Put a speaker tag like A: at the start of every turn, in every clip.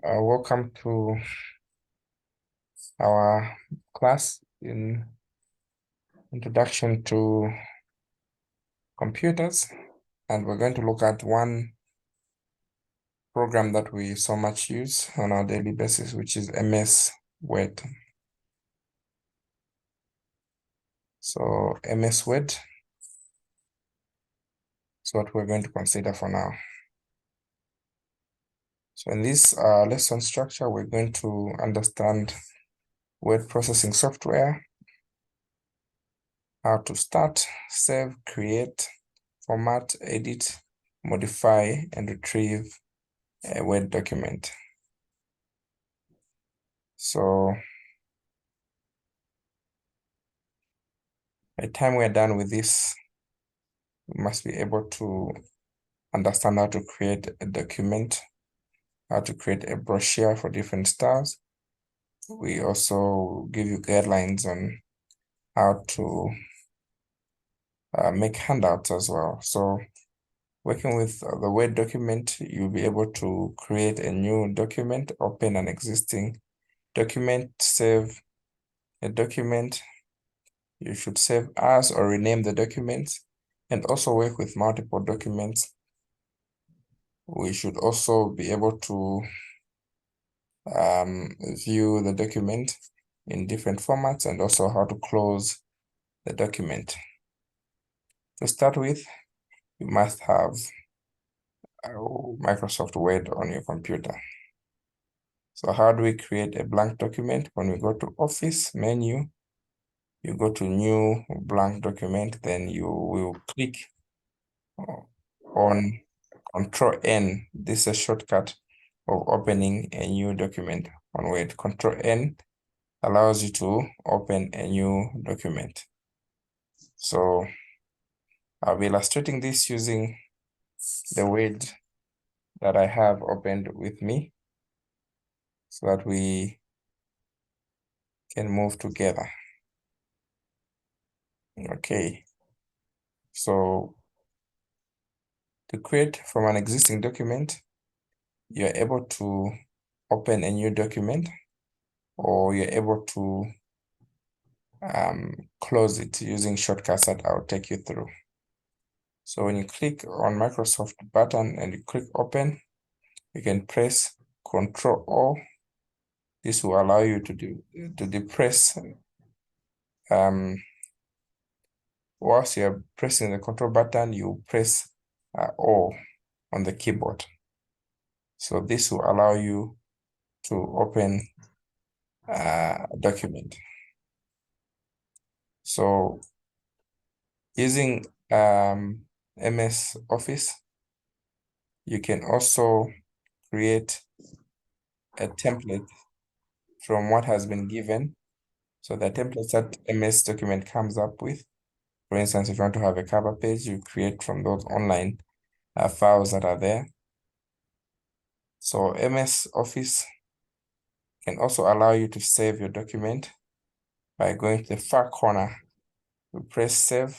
A: Welcome to our class in Introduction to Computers, and we're going to look at one program that we so much use on our daily basis, which is MS Word. So MS Word is what we're going to consider for now. So in this lesson structure, we're going to understand word processing software, how to start, save, create, format, edit, modify, and retrieve a Word document. So by the time we're done with this, we must be able to understand how to create a document, how to create a brochure for different styles. We also give you guidelines on how to make handouts as well. So working with the Word document, you'll be able to create a new document, open an existing document, save a document. You should save as or rename the documents, and also work with multiple documents. We should also be able to view the document in different formats, and also how to close the document. To start with, you must have Microsoft Word on your computer. So how do we create a blank document? When we go to Office menu, you go to New Blank Document, then you will click on Control N. This is a shortcut of opening a new document on Word. Control N allows you to open a new document. So I'll be illustrating this using the Word that I have opened with me so that we can move together. Okay. So to create from an existing document, you're able to open a new document, or you're able to close it using shortcuts that I'll take you through. So when you click on Microsoft button and you click open, you can press Ctrl O. This will allow you to depress whilst you're pressing the control button, you press O on the keyboard. So this will allow you to open a document. So using MS Office, you can also create a template from what has been given. So the templates that MS document comes up with, for instance, if you want to have a cover page, you create from those online files that are there. So MS Office can also allow you to save your document by going to the far corner. You press save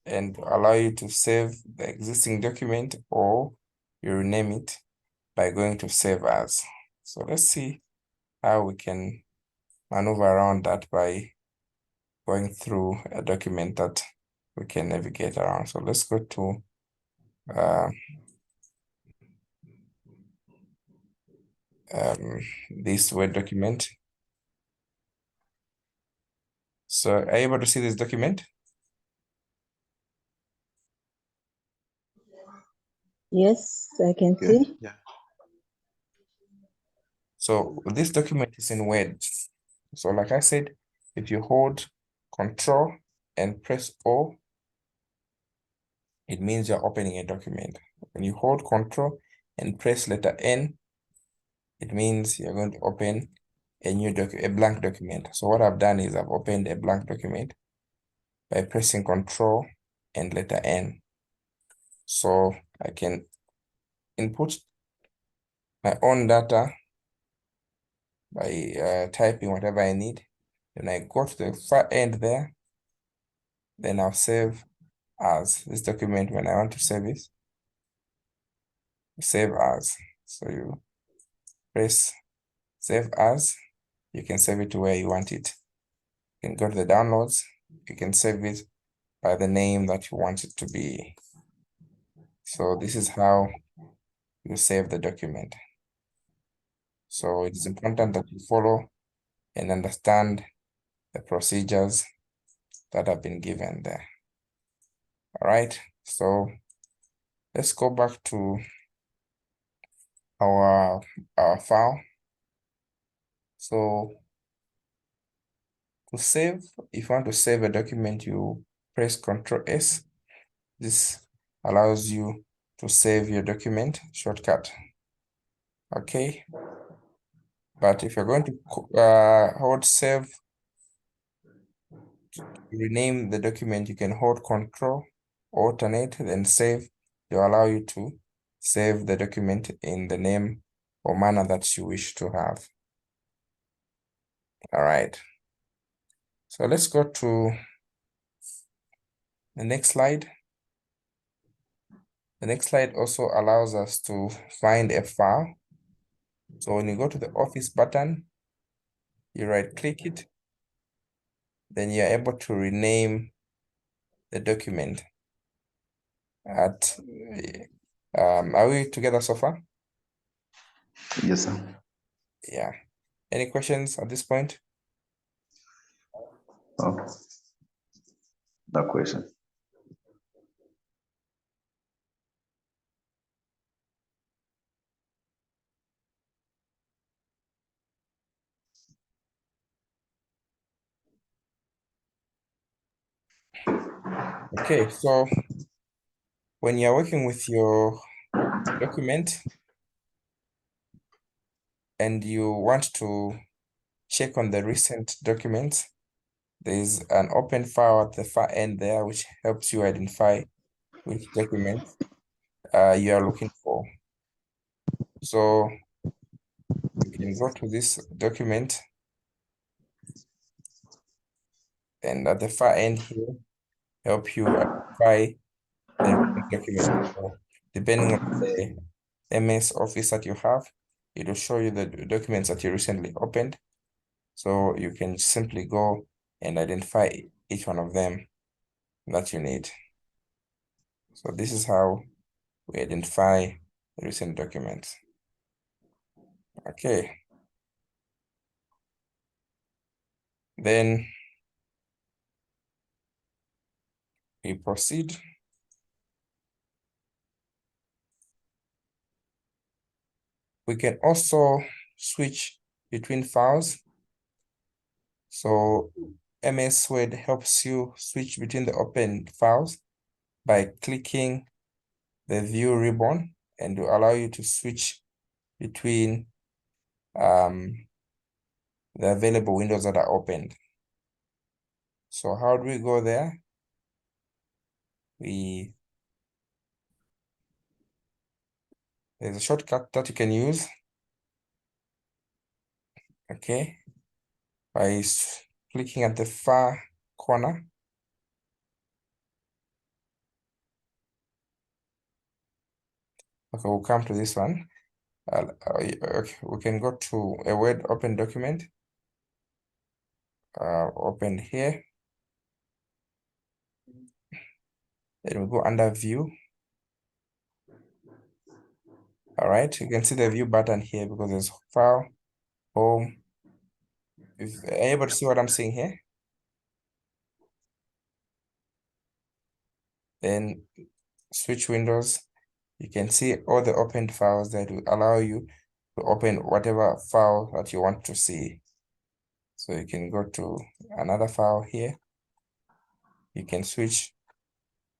A: and allow you to save the existing document, or you rename it by going to save as. So let's see how we can maneuver around that by going through a document that we can navigate around. So let's go to this Word document. So are you able to see this document?
B: Yes, I can see.
C: Yeah.
A: So this document is in Word. So like I said, if you hold Control and press O, it means you're opening a document. When you hold Control and press letter N, it means you're going to open a blank document. So what I've done is I've opened a blank document by pressing Control and letter N. So I can input my own data by typing whatever I need. Then I go to the far end there. Then I'll save as this document. When I want to save it, save as. So you press save as. You can save it to where you want it. You can go to the downloads. You can save it by the name that you want it to be. So this is how you save the document. So it is important that you follow and understand the procedures that have been given there. All right, so let's go back to our file. So to save, if you want to save a document, you press Ctrl S. This allows you to save your document shortcut. Okay, but if you're going to hold save to rename the document, you can hold Ctrl, alternate, then save. To allow you to save the document in the name or manner that you wish to have. All right. So let's go to the next slide. The next slide also allows us to find a file. So when you go to the Office button, you right-click it, then you're able to rename the document. Are we together so far?
C: Yes, sir.
A: Yeah. Any questions at this point?
C: Oh, no question.
A: Okay, so when you're working with your document and you want to check on the recent documents, there's an open file at the far end there, which helps you identify which document you are looking for. So you can go to this document, and at the far end here, help you identify the recent document. So depending on the MS Office that you have, it will show you the documents that you recently opened. So you can simply go and identify each one of them that you need. So this is how we identify recent documents. Okay. Then we proceed. We can also switch between files. So MS Word helps you switch between the open files by clicking the view ribbon, and to allow you to switch between the available windows that are opened. So how do we go there? There's a shortcut that you can use. Okay, by clicking at the far corner. Okay, we'll come to this one. Okay, we can go to a Word open document. Open here. Then we go under view. All right, you can see the view button here because there's file, home. If are you able to see what I'm saying here? Then switch windows. You can see all the opened files that will allow you to open whatever file that you want to see. So you can go to another file here. You can switch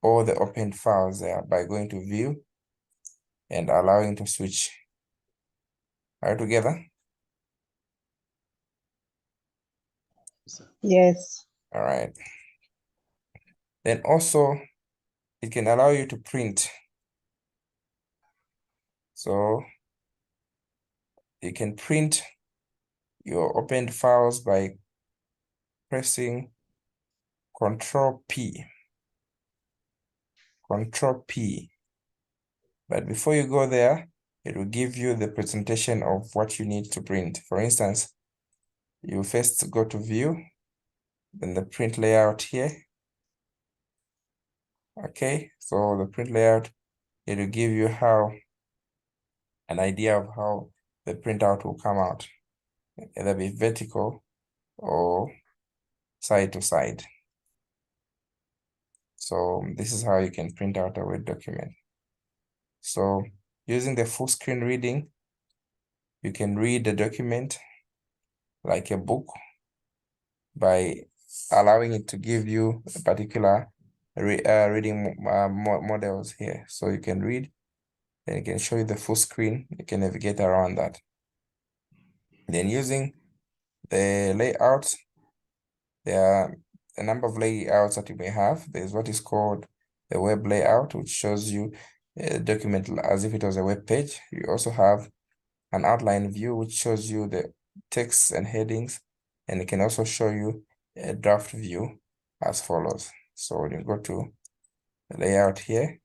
A: all the opened files there by going to view and allowing to switch. Are you together?
B: Yes.
A: All right. Then also it can allow you to print. So you can print your opened files by pressing Control P. Control P. But before you go there, it will give you the presentation of what you need to print. For instance, you first go to view, then the print layout here. Okay, so the print layout, it will give you an idea of how the printout will come out, either be vertical or side to side. So this is how you can print out a Word document. So using the full screen reading, you can read the document like a book by allowing it to give you a particular reading models here. So you can read, then it can show you the full screen. You can navigate around that. Then using the layout, there are a number of layouts that you may have. There's what is called the web layout, which shows you a document as if it was a web page. You also have an outline view, which shows you the text and headings, and it can also show you a draft view as follows. So when you go to the layout here,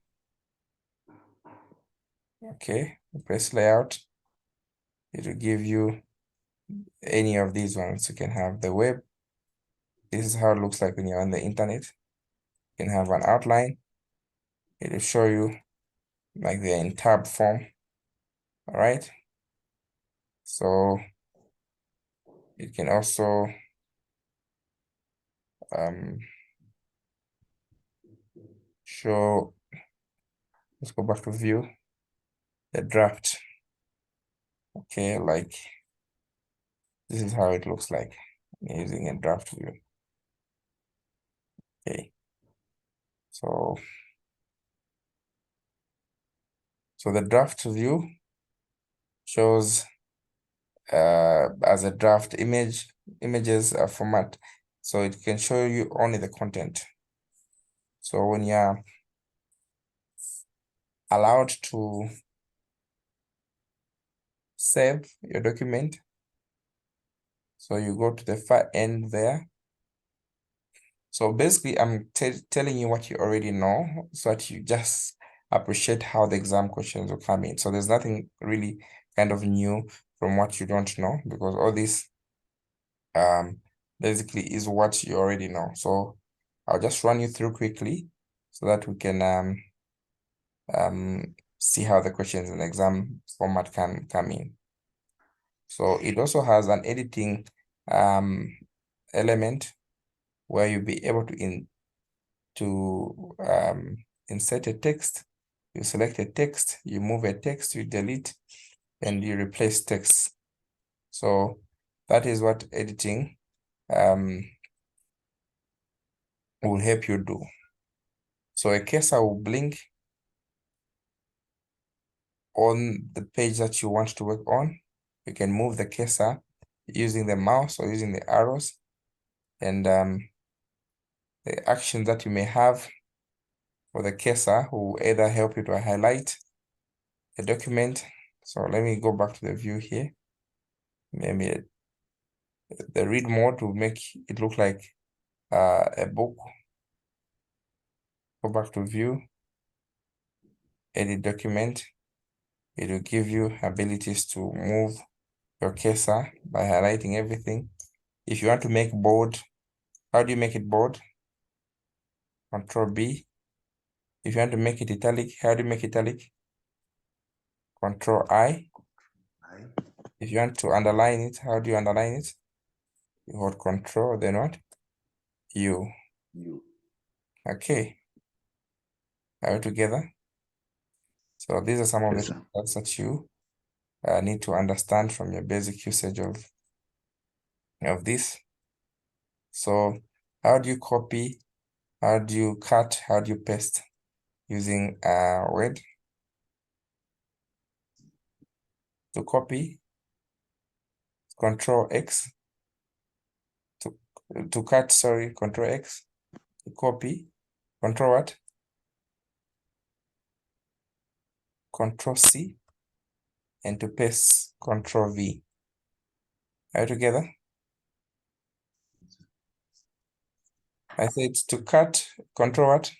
A: okay, press layout, it will give you any of these ones. You can have the web. This is how it looks like when you're on the internet. You can have an outline. It will show you like they're in tab form. All right. So it can also show, let's go back to view, the draft. Okay, like this is how it looks like using a draft view. Okay, so the draft view shows as a draft images format, so it can show you only the content. So when you're allowed to save your document, so you go to the far end there. So basically, I'm telling you what you already know, so that you just appreciate how the exam questions will come in. So there's nothing really kind of new from what you don't know, because all this basically is what you already know. So I'll just run you through quickly so that we can see how the questions in the exam format can come in. So it also has an editing element where you'll be able to insert a text. You select a text, you move a text, you delete, and you replace text. So that is what editing will help you do. So a cursor will blink on the page that you want to work on. You can move the cursor using the mouse or using the arrows, and the action that you may have for the cursor will either help you to highlight the document. So let me go back to the view here. Maybe the read mode will make it look like a book. Go back to view, edit document. It will give you abilities to move your cursor by highlighting everything. If you want to make bold, how do you make it bold? Control B. If you want to make it italic, how do you make italic? Control I. If you want to underline it, how do you underline it? You hold Control, then what? U. Okay. Are we together? So these are some of the things that you need to understand from your basic usage of this. So how do you copy? How do you cut? How do you paste using Word? To copy, Control X. To cut, sorry, Control X. To copy, Control what? Control C. And to paste, Control V. Are you together? I said to cut, Control what?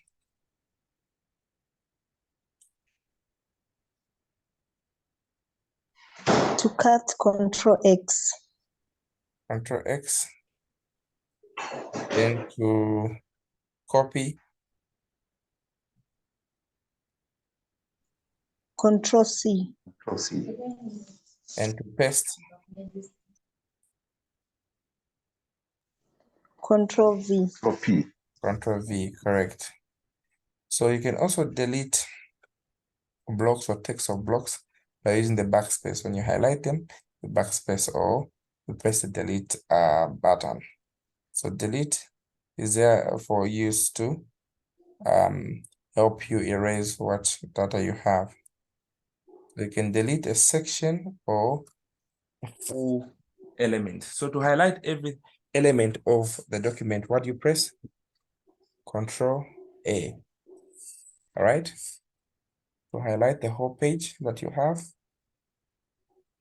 B: To cut, Control X.
A: Control X. Then to copy,
B: Control C.
C: Control C.
A: and to paste,
B: Control V.
C: Control P.
A: Control V, correct. So you can also delete blocks or text of blocks by using the backspace. When you highlight them, the backspace, or you press the delete button. So delete is there for use to help you erase what data you have. You can delete a section or a full element. So to highlight every element of the document, what you press? Control A. All right. To highlight the whole page that you have,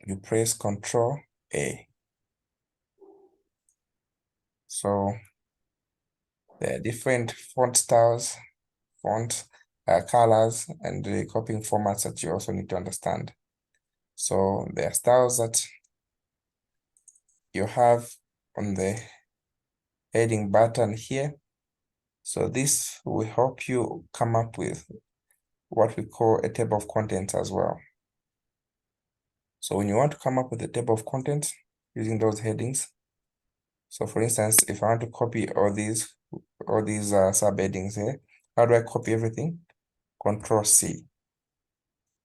A: you press Control A. So there are different font styles, font colors, and the copying formats that you also need to understand. So there are styles that you have on the heading button here. So this will help you come up with what we call a table of contents as well. So when you want to come up with a table of contents using those headings, so for instance, if I want to copy all these subheadings here, how do I copy everything? Control C.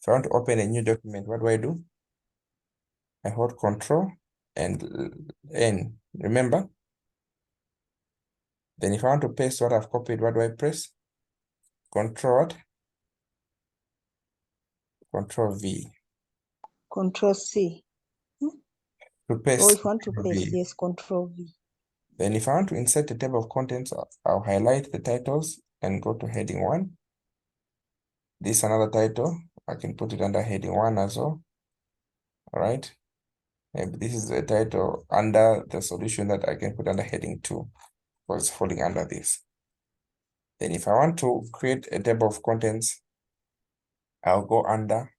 A: If I want to open a new document, what do? I hold Control and N, remember? Then if I want to paste what I've copied, what do I press? Control V.
B: Control C.
A: To paste.
B: Or if you want to
A: Control
B: paste,
A: V.
B: yes, Control V.
A: Then if I want to insert a table of contents, I'll highlight the titles and go to heading 1. This is another title. I can put it under heading 1 as well. All right. Maybe this is the title under the solution that I can put under heading 2, because it's falling under this. Then if I want to create a table of contents, I'll go under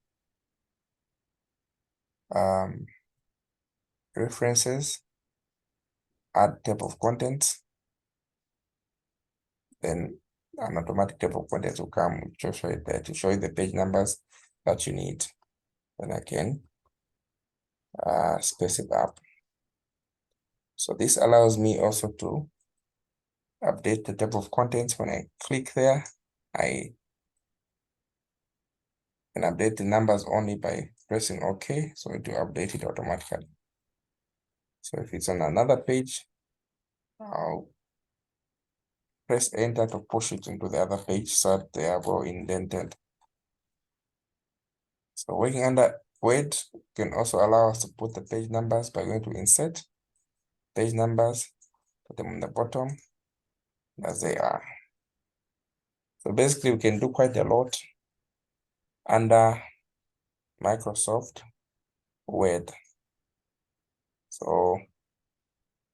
A: references, add table of contents. Then an automatic table of contents will come to show it there, to show you the page numbers that you need. Then I can space it up. So this allows me also to update the table of contents. When I click there, I can update the numbers only by pressing OK, so it will update it automatically. So if it's on another page, I'll press enter to push it into the other page so that they are all indented. So working under Word can also allow us to put the page numbers by going to insert page numbers, put them on the bottom as they are. So basically we can do quite a lot under Microsoft Word. So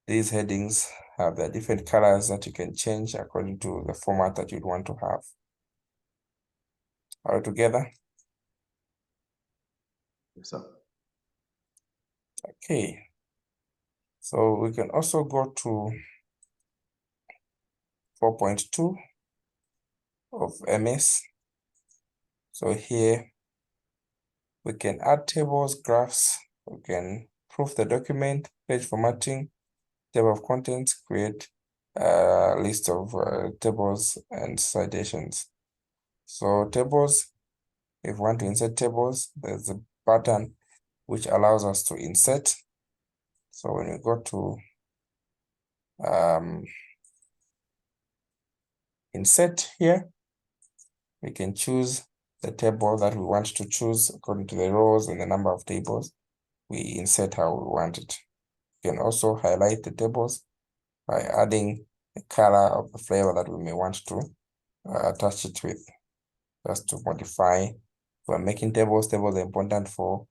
A: these headings have the different colors that you can change according to the format that you'd want to have. All together?
C: Yes, sir.
A: Okay. So we can also go to 4.2 of MS. So here we can add tables, graphs, we can proof the document, page formatting, table of contents, create a list of tables and citations. So tables, if we want to insert tables, there's a button which allows us to insert. So when we go to insert here, we can choose the table that we want to choose according to the rows and the number of tables. We insert how we want it. You can also highlight the tables by adding a color of the flavor that we may want to attach it with, just to modify. We're making tables. Tables are important for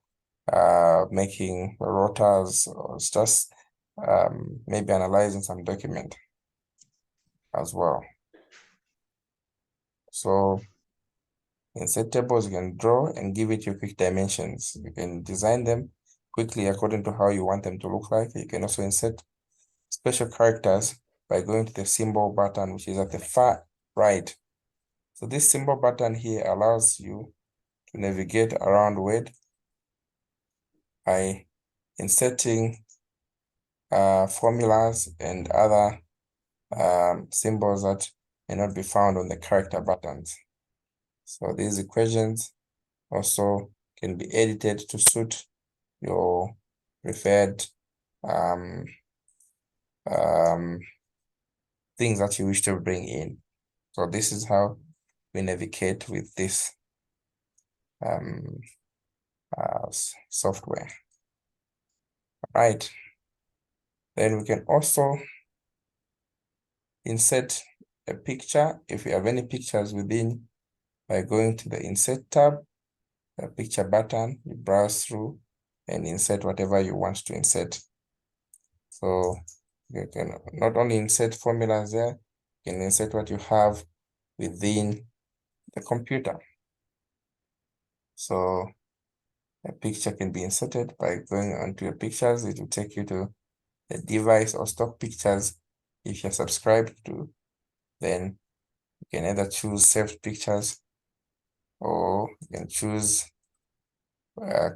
A: making rotas, or it's just maybe analyzing some document as well. So insert tables, you can draw and give it your quick dimensions. You can design them quickly according to how you want them to look like. You can also insert special characters by going to the symbol button, which is at the far right. So this symbol button here allows you to navigate around Word by inserting formulas and other symbols that may not be found on the character buttons. So these equations also can be edited to suit your preferred things that you wish to bring in. So this is how we navigate with this software. Right. Then we can also insert a picture if you have any pictures within by going to the insert tab, the picture button, you browse through and insert whatever you want to insert. So you can not only insert formulas there, you can insert what you have within the computer. So a picture can be inserted by going onto your pictures. It will take you to the device or stock pictures. If you're subscribed to, then you can either choose saved pictures or you can choose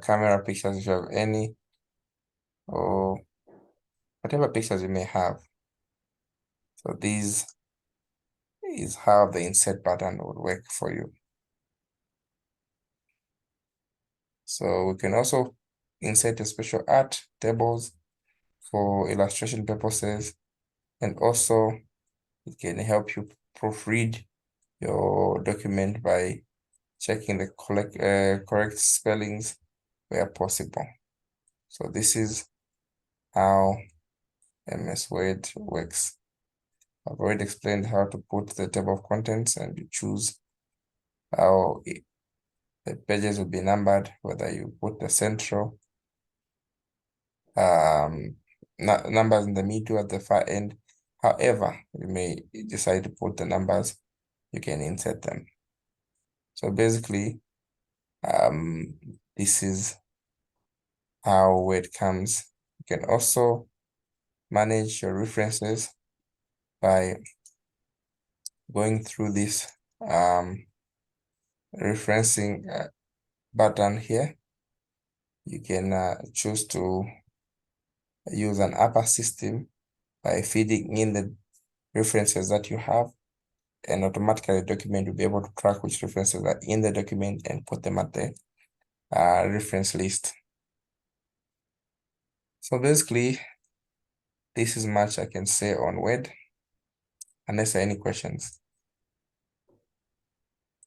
A: camera pictures if you have any, or whatever pictures you may have. So this is how the insert button would work for you. So we can also insert a special art tables for illustration purposes, and also it can help you proofread your document by checking the correct spellings where possible. So this is how MS Word works. I've already explained how to put the table of contents, and you choose how the pages will be numbered, whether you put the central numbers in the middle at the far end. However, you may decide to put the numbers, you can insert them. So basically, this is how Word comes. You can also manage your references by going through this referencing button here. You can choose to use an upper system by feeding in the references that you have, and automatically the document will be able to track which references are in the document and put them at the reference list. So basically, this is much I can say on Word, unless there are any questions.